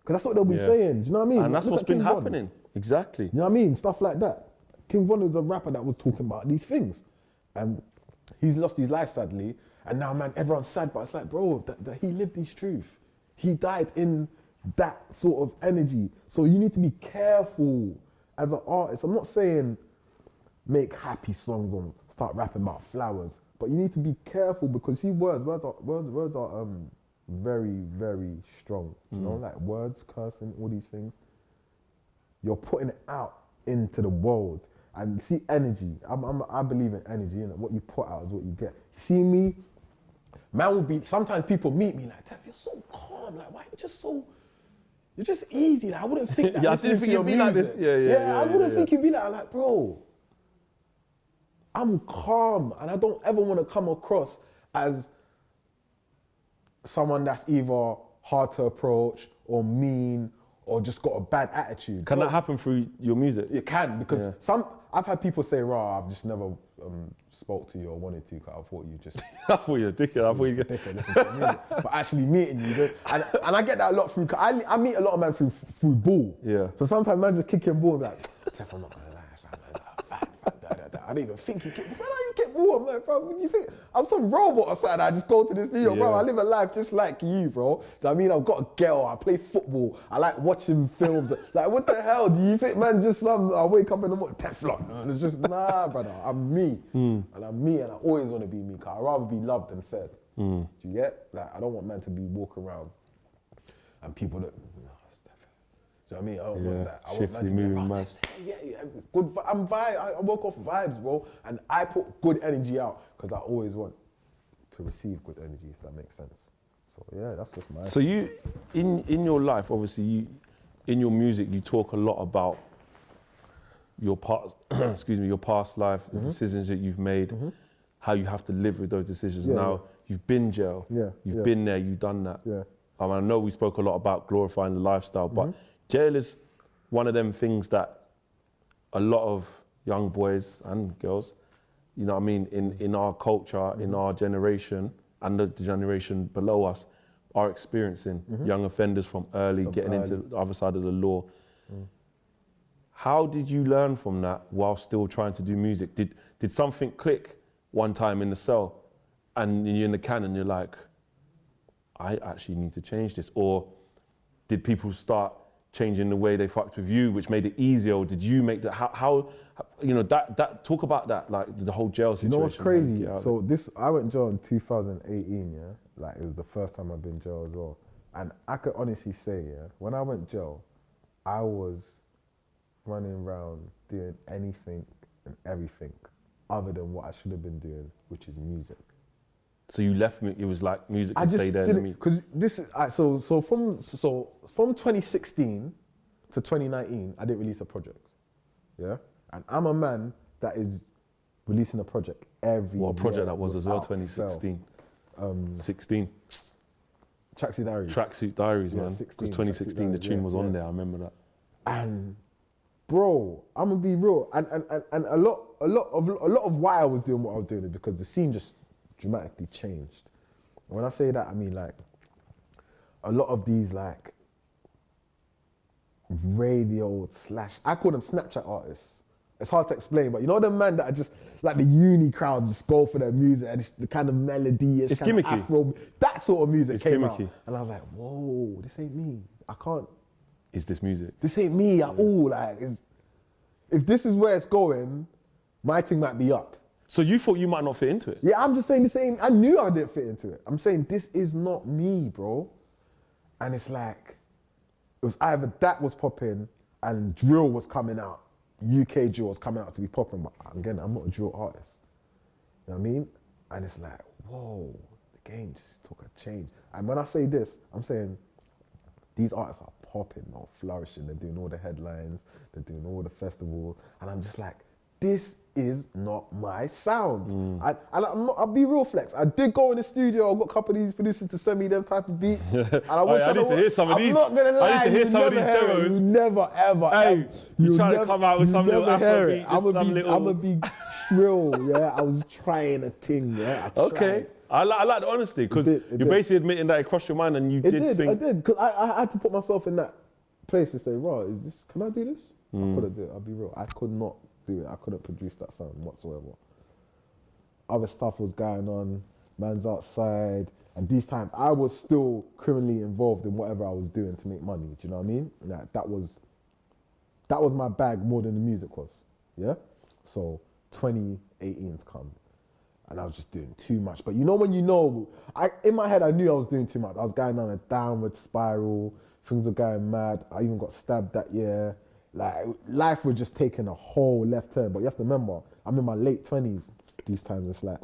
Because that's what they'll be saying. Do you know what I mean? And that's what's been happening. Exactly. You know what I mean? Stuff like that. King Von was a rapper that was talking about these things, and he's lost his life sadly. And now, man, everyone's sad, but it's like, bro, that he lived his truth. He died in that sort of energy. So you need to be careful as an artist. I'm not saying make happy songs or start rapping about flowers, but you need to be careful because words are very, very strong. You know, like words, cursing, all these things. You're putting it out into the world. And see, energy. I believe in energy. You know, what you put out is what you get. See me, man will be. Sometimes people meet me like, Tef, you're so calm. Like, why you're just easy. Like, I wouldn't think that. I didn't think you'd be like this. I wouldn't think you'd be like. I'm like, bro, I'm calm, and I don't ever want to come across as someone that's either hard to approach or mean or just got a bad attitude. Can that happen through your music? It can, because I've had people say, "Rah, I've just never spoke to you or wanted to, because I thought you just." I thought you were a dickhead. I thought you were a dickhead. Listen to the music. But actually meeting you, and I get that a lot through. I meet a lot of men through ball. Yeah. So sometimes man just kicking ball and be like, "Tef, I'm not gonna lie, I didn't even think you kick. I know you kick ball." I'm like, bro, what do you think? I'm some robot or something. I just go to the studio, bro. I live a life just like you, bro. Do you know what I mean? I've got a girl. I play football. I like watching films. Like, what the hell do you think, man? Just I wake up in the morning, Teflon. And it's just nah, brother. I'm me, and I'm me, and I always want to be me. Cause I rather be loved than fed. Do you get? Like, I don't want man to be walking around and people that. Do you know what I mean? I don't want that. I want man to be good. I work off vibes, bro, and I put good energy out because I always want to receive good energy, if that makes sense. So yeah, that's just my. So you, in your life, obviously, in your music, you talk a lot about your past, your past life, the decisions that you've made, how you have to live with those decisions. Now you've been jail, you've been there, you've done that. I know we spoke a lot about glorifying the lifestyle, but jail is one of them things that a lot of young boys and girls, you know what I mean, in our culture, in our generation, and the generation below us, are experiencing. Young offenders from early, getting into the other side of the law. How did you learn from that while still trying to do music? Did something click one time in the cell and you're in the can and you're like, I actually need to change this? Or did people start changing the way they fucked with you, which made it easier? Or did you make that? How you know, that talk about that, like the whole jail situation. You know what's crazy? So I went to jail in 2018, yeah? Like, it was the first time I've been in jail as well. And I could honestly say, yeah, when I went jail, I was running around doing anything and everything other than what I should have been doing, which is music. So you left me. It was like music I can just stay there. didn't, because this is so from 2016 to 2019, I didn't release a project. Yeah, and I'm a man that is releasing a project every year. What project that was as well? without 2016. fail. 16. Tracksuit Diaries. Tracksuit Diaries, Yeah, man. 16, Because 2016, the Tracksuit tune Diaries, was on there. I remember that. And bro, I'm gonna be real. And a lot of why I was doing what I was doing is because the scene just dramatically changed. And when I say that, I mean like a lot of these like radio / I call them Snapchat artists. It's hard to explain, but you know the man that are just like the uni crowds just go for their music and it's the kind of melody, It's kind of gimmicky. Afro, that sort of music It's came gimmicky. out, and I was like, whoa, this ain't me. I can't. Is this music? This ain't me at all. Like, if this is where it's going, my thing might be up. So you thought you might not fit into it? Yeah, I'm just saying the same. I knew I didn't fit into it. I'm saying this is not me, bro. And it's like, it was either that was popping and drill was coming out. UK drill was coming out to be popping, but again, I'm not a drill artist. You know what I mean? And it's like, whoa, the game just took a change. And when I say this, I'm saying these artists are popping or flourishing. They're doing all the headlines, they're doing all the festivals, and I'm just like, this is not my sound. I'll be real flex. I did go in the studio. I got a couple of these producers to send me them type of beats. And I need to hear some of these. I'm not gonna lie. I need to hear some of these demos. You never ever. Hey, you trying to come out with some little Afro beat? I'm gonna be shrill. Yeah, I was trying a thing. Yeah, I tried. Okay. I like the honesty because you're basically admitting that it crossed your mind and you did think. I did, because I had to put myself in that place to say, right, can I do this? I couldn't do it, I'll be real. I could not do it. I couldn't produce that sound whatsoever. Other stuff was going on, man's outside, and these times I was still criminally involved in whatever I was doing to make money. Do you know what I mean? Like, that was my bag more than the music was. Yeah? So 2018's come. And I was just doing too much. But you know when in my head I knew I was doing too much. I was going down a downward spiral. Things were going mad. I even got stabbed that year. Like, life was just taking a whole left turn. But you have to remember, I'm in my late 20s these times. It's like,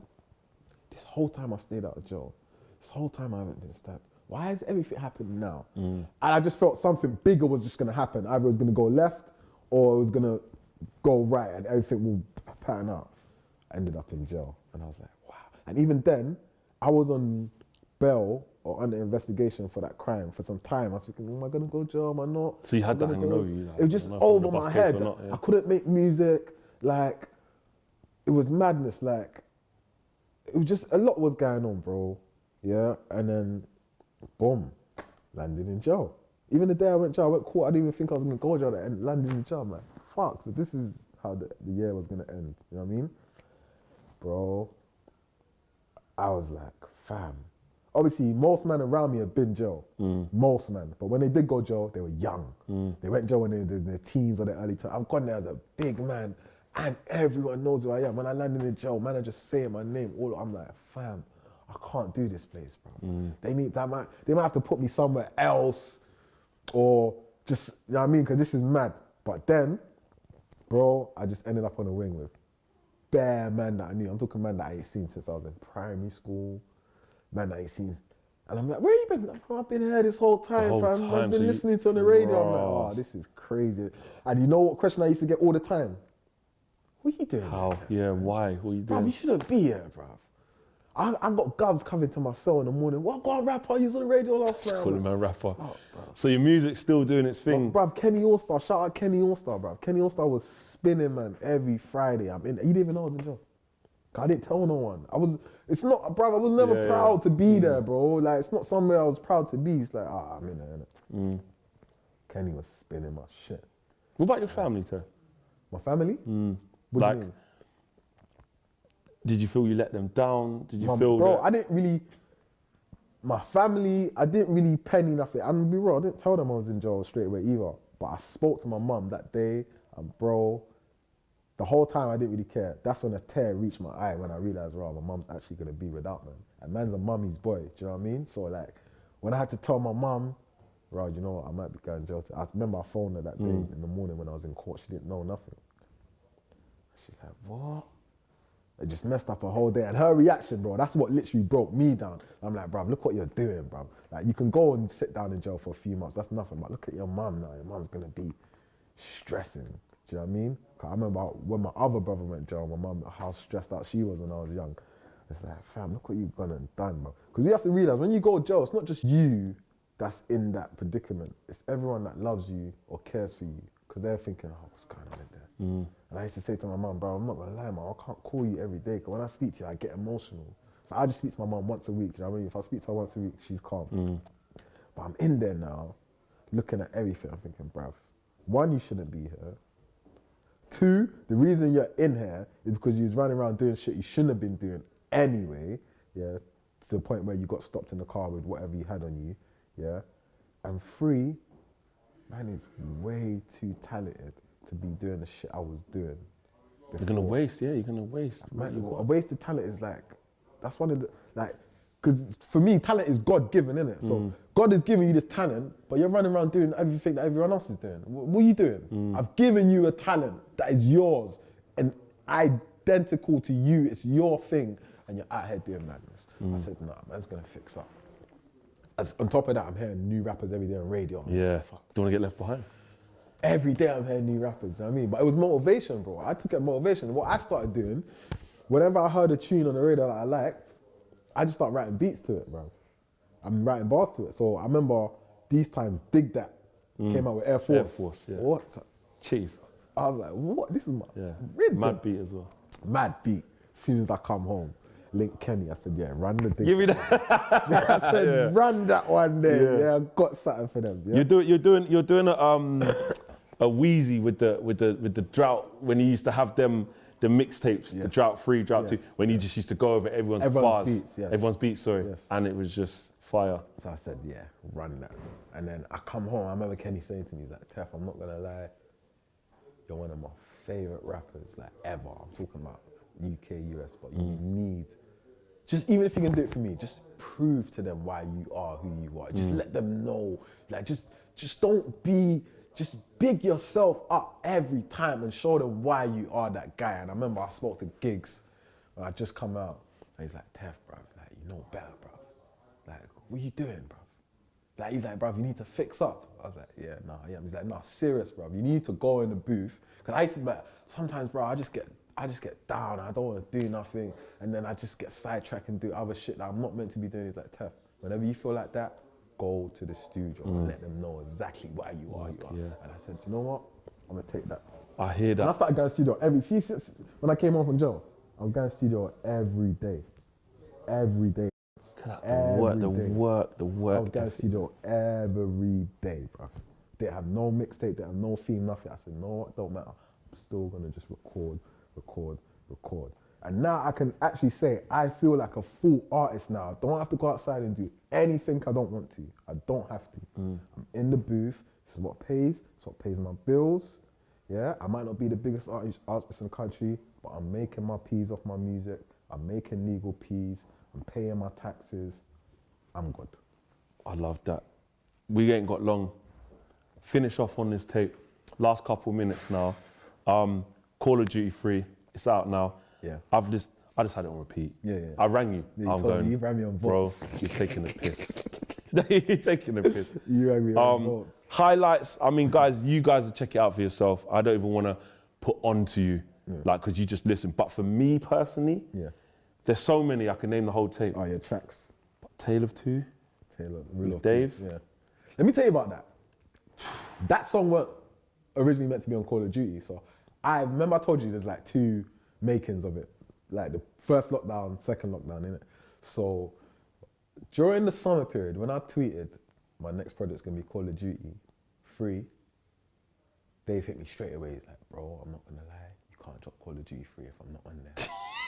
this whole time I stayed out of jail. This whole time I haven't been stabbed. Why is everything happening now? And I just felt something bigger was just going to happen. Either it was going to go left or it was going to go right and everything will pattern out. I ended up in jail. And I was like, wow. And even then, I was on bail or under investigation for that crime for some time. I was thinking, am I going to go to jail? Am I not? So you had that hanging over you? It was just over my head. I couldn't make music. Like, it was madness. Like, it was just, a lot was going on, bro. Yeah. And then, boom, landed in jail. Even the day I went to jail, I went court. I didn't even think I was going to go to jail and landed in jail. I'm like, fuck. So this is how the year was going to end. You know what I mean? Bro, I was like, fam. Obviously, most men around me have been jail. Most men. But when they did go jail, they were young. They went jail when they were in their teens or their early 20s. I've gone there as a big man and everyone knows who I am. When I landed in jail, man, I just saying my name. I'm like, fam, I can't do this place, bro. They might have to put me somewhere else or just, you know what I mean? Because this is mad. But then, bro, I just ended up on a wing with bare man that I knew. I'm talking man that I ain't seen since I was in primary school. Man that I ain't seen. And I'm like, where you been? I've been here this whole time, fam. I've been listening to on the radio. I'm like, oh, this is crazy. And you know what question I used to get all the time? What are you doing? How? Yeah, why? What are you doing? Bruv, you shouldn't be here, bruv. I got gubs coming to my cell in the morning. What rapper? You was on the radio last night. Call him a rapper. So your music's still doing its thing. Bruv, Kenny Allstar. Shout out Kenny Allstar, bruv. Kenny Allstar was spinning, man, every Friday. You didn't even know I was in jail. I didn't tell no one. I was never proud to be there, bro. Like, it's not somewhere I was proud to be. It's like, I'm in there, innit? Kenny was spinning my shit. What about your family, Ter? My family? What do you mean? Did you feel you let them down? Did you feel bro, that? I didn't really, my family, I didn't really penny nothing. I'm gonna be real, I didn't tell them I was in jail straight away either. But I spoke to my mum that day, and bro, the whole time I didn't really care. That's when a tear reached my eye when I realised, right, my mum's actually gonna be without me. And man's a mummy's boy, do you know what I mean? So like, when I had to tell my mum, right, you know what, I might be going to jail. I remember I phoned her that day in the morning when I was in court. She didn't know nothing. She's like, what? It just messed up her whole day. And her reaction, bro, that's what literally broke me down. I'm like, bruv, look what you're doing, bruv. Like, you can go and sit down in jail for a few months. That's nothing. But look at your mum now. Your mum's going to be stressing. Do you know what I mean? 'Cause I remember when my other brother went to jail, my mum, how stressed out she was when I was young. It's like, fam, look what you've gone and done, bro. Because you have to realize, when you go to jail, it's not just you that's in that predicament. It's everyone that loves you or cares for you. Because they're thinking, oh, what's going on in there? And I used to say to my mum, bro, I'm not going to lie, man, I can't call you every day. Because when I speak to you, I get emotional. So I just speak to my mum once a week. You know what I mean? If I speak to her once a week, she's calm. But I'm in there now, looking at everything. I'm thinking, bruv, one, you shouldn't be here. Two, the reason you're in here is because you was running around doing shit you shouldn't have been doing anyway, yeah, to the point where you got stopped in the car with whatever you had on you, yeah. And three, man is way too talented to be doing the shit I was doing. You're gonna waste, yeah, you're gonna waste. Man, a wasted talent is like, that's one of the, like, because for me, talent is God-given, innit? So God is giving you this talent, but you're running around doing everything that everyone else is doing. What are you doing? I've given you a talent that is yours and identical to you. It's your thing, and you're out here doing madness. I said, nah, man's gonna fix up. On top of that, I'm hearing new rappers every day on radio. Yeah, don't want to get left behind. Every day I'm hearing new rappers, you know what I mean? But it was motivation, bro. I took it motivation. What I started doing, whenever I heard a tune on the radio that I liked, I just started writing beats to it, bro. I'm writing bars to it. So I remember these times, Dig That came out with Air Force. Air Force, yeah. What? Cheese. I was like, what? This is my Yeah. Mad beat as well. Mad beat. As soon as I come home, Link Kenny, I said, yeah, run the Dig Give me that. I said, run that one day. Yeah, I got something for them. Yeah? You're doing a Wheezy with the drought when he used to have them the mixtapes, the drought 3, drought 2, when he just used to go over everyone's bars, beats, yes. everyone's beats, sorry, and it was just fire. So I said, yeah, run that. And then I come home, I remember Kenny saying to me, he's like, Tef, I'm not gonna lie, you're one of my favorite rappers, like ever. I'm talking about UK, US, but you need, just even if you can do it for me, just prove to them why you are who you are. Just let them know, like just don't be, just big yourself up every time and show them why you are that guy. And I remember I spoke to Giggs when I just come out, and he's like, Tef, bruv, like, you know better, bruv. Like, what are you doing, bruv? Like, he's like, bruv, you need to fix up. I was like, yeah, nah, yeah. He's like, nah, serious, bruv. You need to go in the booth. Cause I used to be like, sometimes, bro, I just get down. I don't want to do nothing. And then I just get sidetracked and do other shit that I'm not meant to be doing. He's like, Tef, whenever you feel like that, go to the studio and let them know exactly why you are. Yeah. And I said, you know what? I'm gonna take that. I hear that. And I started going to the studio when I came home from jail, I was going to the studio every day. Every day. The work. I was going to the studio every day, bro. Didn't have no mixtape, didn't have no theme, nothing. I said, no, what, don't matter. I'm still gonna just record. And now I can actually say I feel like a full artist now. I don't have to go outside and do anything I don't want to. I don't have to. I'm in the booth. This is what pays. It's what pays my bills. Yeah, I might not be the biggest artist in the country, but I'm making my peas off my music. I'm making legal peas. I'm paying my taxes. I'm good. I love that. We ain't got long. Finish off on this tape. Last couple minutes now. Call of Duty 3. It's out now. Yeah. I just had it on repeat. Yeah. I rang you. Yeah, I'm going, you rang me on bro, votes. you're taking the piss. You're taking the piss. You rang me on votes. Highlights. I mean, guys, you guys will check it out for yourself. I don't even want to put on to you, like, because you just listen. But for me personally, there's so many. I can name the whole tape. Oh, your tracks. Tale of Two. Rule of Dave. Two. Yeah. Let me tell you about that. That song weren't originally meant to be on Call of Duty. So I remember I told you there's like 2 makings of it. Like the first lockdown, second lockdown, innit? So during the summer period, when I tweeted my next project's gonna be Call of Duty 3, Dave hit me straight away. He's like, bro, I'm not gonna lie, you can't drop Call of Duty 3 if I'm not on there.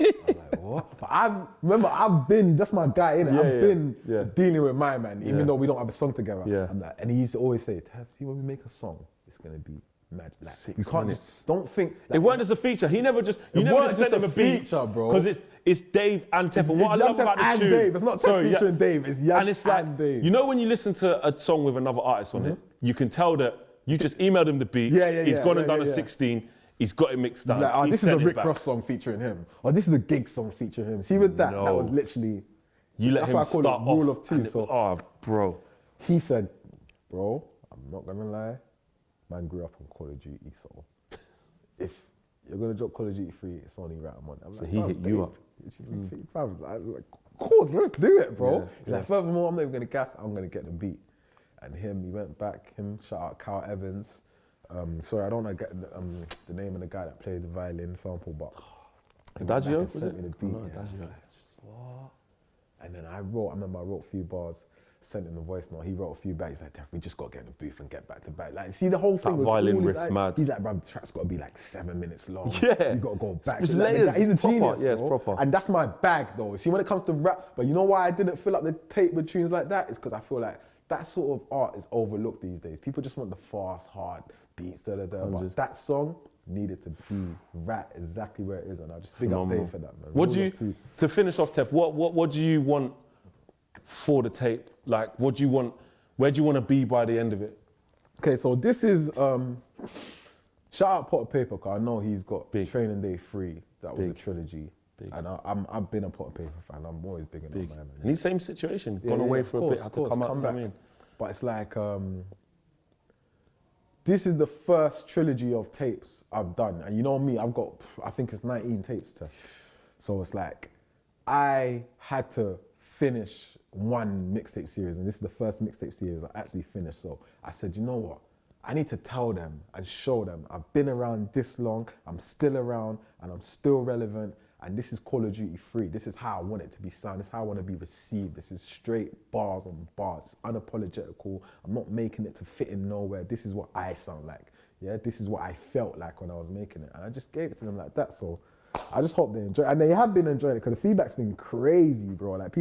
I'm like, what? But I've been, that's my guy, innit? I've been dealing with my man, even though we don't have a song together. Yeah. I'm like, and he used to always say, Tav, see when we make a song, it's gonna be mad. Like, 6 you can't minutes. just, don't think. Like, It weren't just a feature. He never just, you never weren't just sent just him a a beat, feature, bro. Because it's Dave and Tef. And what I It's love Young about Tef the and tune, Dave. It's not Tef featuring Dave. It's Young and it's like, and Dave. you know, when you listen to a song with another artist on it, you can tell that you just emailed him the beat. He's gone and done a 16. He's got it mixed down. Like, oh, He this is a sent it Rick back. Ross song featuring him. Or this is a Gig song featuring him. See with that, that No. was literally... You let that's him why I call start it rule off. of two. and So oh, bro. he said, bro, I'm not gonna lie, man grew up on Call of Duty, so if you're gonna drop Call of Duty 3, it's only right I'm on. I'm So like, he "Bruv, hit you babe, up." I'm like, of course, let's do it, bro. Yeah, He's like, furthermore, I'm not even gonna gas, I'm gonna get the beat. And he went back, shout out Carl Evans. Sorry, I don't know the name of the guy that played the violin sample, but he went back Adagio? and sent me the beat. No, yeah, I was Adagio. like, what? And then I remember I wrote a few bars, sent in the voice note. He wrote a few back. He's like, "Def, we just got to get in the booth and get back to back." Like, see, the whole thing was violin all his, riff's like, mad. He's like, "Bruv, the track's got to be like 7 minutes long. Yeah. You got to go back." It's Like, layers. he's a It's proper. genius, Yeah, it's bro. proper. And that's my bag, though. See, when it comes to rap, but you know why I didn't fill up the tape with tunes like that? It's because I feel like that sort of art is overlooked these days. People just want the fast, hard beats, But that song needed to be right exactly where it is, and I just big up Phenomenal. Dave for that, man. What do Rule you, of two. to finish off, Tef, what do you want for the tape? Like, what do you want, where do you want to be by the end of it? Okay, so this is shout out Pot of Paper, cause I know he's got Big. Training Day 3. That was a Big. trilogy, Big. and I've been a Pot of Paper fan. I'm always big in Big. that man. And he's same situation, Yeah, gone yeah, away of for a course, bit, had of to course, come out, come you know what I back. mean? But it's like this is the first trilogy of tapes I've done, and you know me, I've got I think it's 19 tapes to. So it's like I had to finish one mixtape series, and this is the first mixtape series I actually finished. So I said, you know what? I need to tell them and show them I've been around this long, I'm still around, and I'm still relevant. And this is Call of Duty 3. This is how I want it to be sound. This is how I want to be received. This is straight bars on bars, unapologetical. I'm not making it to fit in nowhere. This is what I sound like. Yeah, this is what I felt like when I was making it. And I just gave it to them like that. So I just hope they enjoy it. And they have been enjoying it because the feedback's been crazy, bro. Like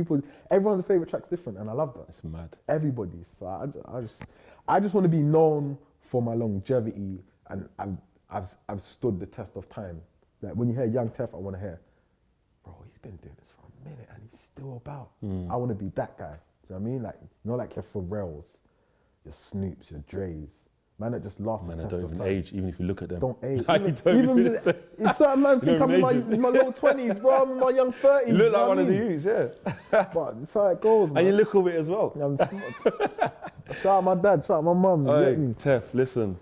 everyone's favorite track's different, and I love that. It's mad. Everybody's. So I just want to be known for my longevity, and I've stood the test of time. Like when you hear Young Tef, I want to hear, bro, he's been doing this for a minute and he's still about. I want to be that guy. Do you know what I mean? Like, you know, like your Pharrells, your Snoops, your Dre's. Man that just lasts the Man, I test don't of even time. age, even if you look at them. Don't age. Like, you don't even if say- certain man think don't I'm in even age my low 20s, bro, I'm in my young 30s. You look like know one what of I the mean? youths, yeah. But it's how it goes, man. And you look a bit as well. I'm smart. Shout out my dad, shout out my mum. You Hey, get me? Tef, listen,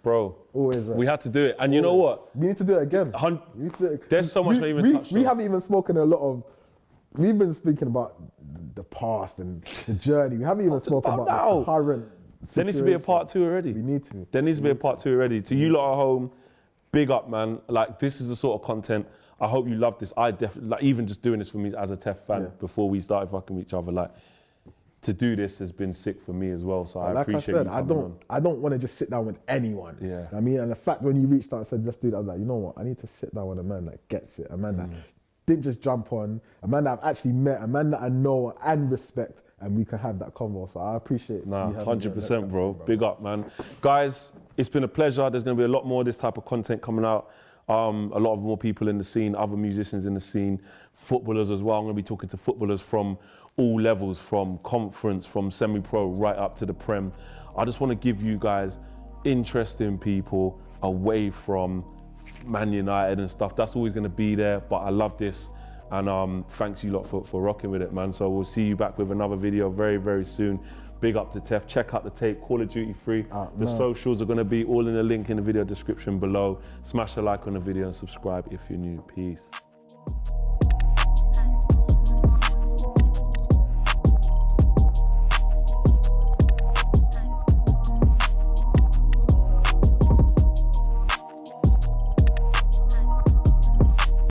bro, Always right. we had to do it. And you know what? We need to do it again. We need to do it. There's so much we haven't touched We on. haven't even spoken a lot of. We've been speaking about the past and the journey. We haven't even spoken about about the now? current. There needs to be a situation. part 2 already. We need to. There needs to be a part 2 already. To you lot at home, big up, man. Like, this is the sort of content. I hope you love this. I definitely, like, even just doing this for me as a Tef fan Yeah. before we started fucking with each other, like, to do this has been sick for me as well. So I Like I appreciate said, you I coming don't want to just sit down with anyone. Yeah. You know what I mean, and the fact when you reached out and said let's do that, I was like, you know what? I need to sit down with a man that gets it, a man that didn't just jump on, a man that I've actually met, a man that I know and respect, and we can have that convo. So I appreciate. Nah, you having me on 100%, that bro. platform, Big up, man. Guys, it's been a pleasure. There's going to be a lot more of this type of content coming out. A lot of more people in the scene, other musicians in the scene, footballers as well. I'm going to be talking to footballers from all levels, from conference, from semi-pro, right up to the Prem. I just want to give you guys interesting people away from Man United and stuff. That's always going to be there, but I love this. And thanks you lot for rocking with it, man. So we'll see you back with another video very, very soon. Big up to Tef. Check out the tape, Call of Duty 3. The socials are going to be all in the link in the video description below. Smash a like on the video and subscribe if you're new. Peace.